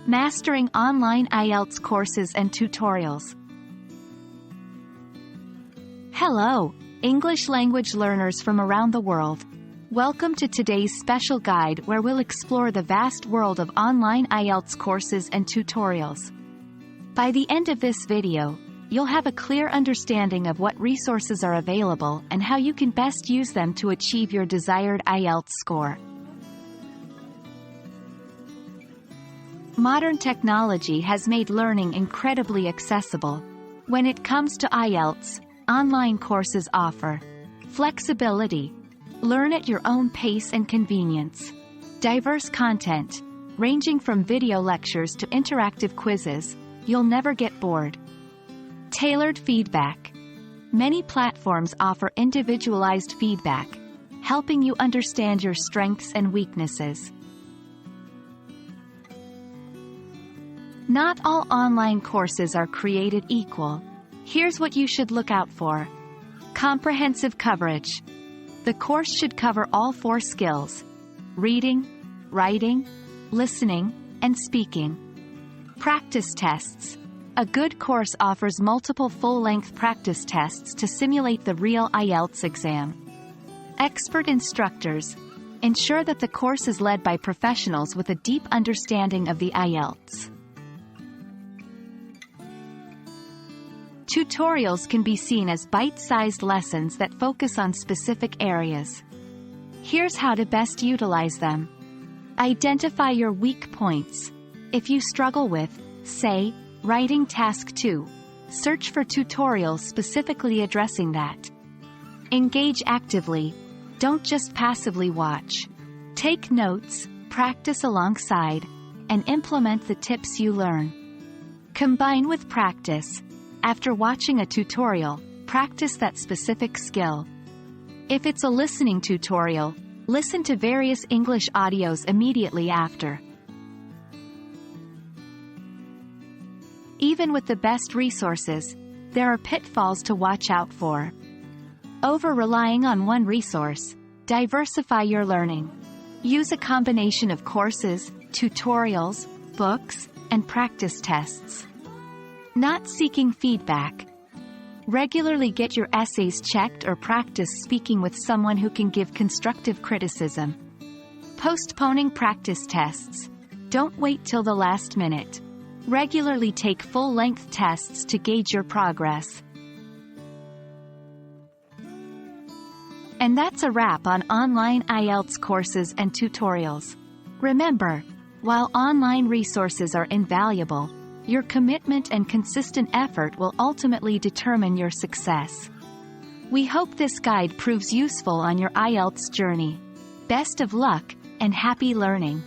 Mastering online IELTS courses and tutorials. Hello, English language learners from around the world. Welcome to today's special guide where we'll explore the vast world of online IELTS courses and tutorials. By the end of this video, you'll have a clear understanding of what resources are available and how you can best use them to achieve your desired IELTS score. Modern technology has made learning incredibly accessible. When it comes to IELTS, online courses offer flexibility. Learn at your own pace and convenience. Diverse content, ranging from video lectures to interactive quizzes, you'll never get bored. Tailored feedback. Many platforms offer individualized feedback, helping you understand your strengths and weaknesses. Not all online courses are created equal. Here's what you should look out for. Comprehensive coverage. The course should cover all 4 skills: reading, writing, listening, and speaking. Practice tests. A good course offers multiple full-length practice tests to simulate the real IELTS exam. Expert instructors. Ensure that the course is led by professionals with a deep understanding of the IELTS. Tutorials can be seen as bite-sized lessons that focus on specific areas. Here's how to best utilize them. Identify your weak points. If you struggle with, say, writing task 2, search for tutorials specifically addressing that. Engage actively. Don't just passively watch. Take notes, practice alongside, and implement the tips you learn. Combine with practice. After watching a tutorial, practice that specific skill. If it's a listening tutorial, listen to various English audios immediately after. Even with the best resources, there are pitfalls to watch out for. Over-relying on one resource. Diversify your learning. Use a combination of courses, tutorials, books, and practice tests. Not seeking feedback. Regularly get your essays checked or practice speaking with someone who can give constructive criticism. Postponing practice tests. Don't wait till the last minute. Regularly take full-length tests to gauge your progress. And that's a wrap on online IELTS courses and tutorials. Remember, while online resources are invaluable, your commitment and consistent effort will ultimately determine your success. We hope this guide proves useful on your IELTS journey. Best of luck, and happy learning!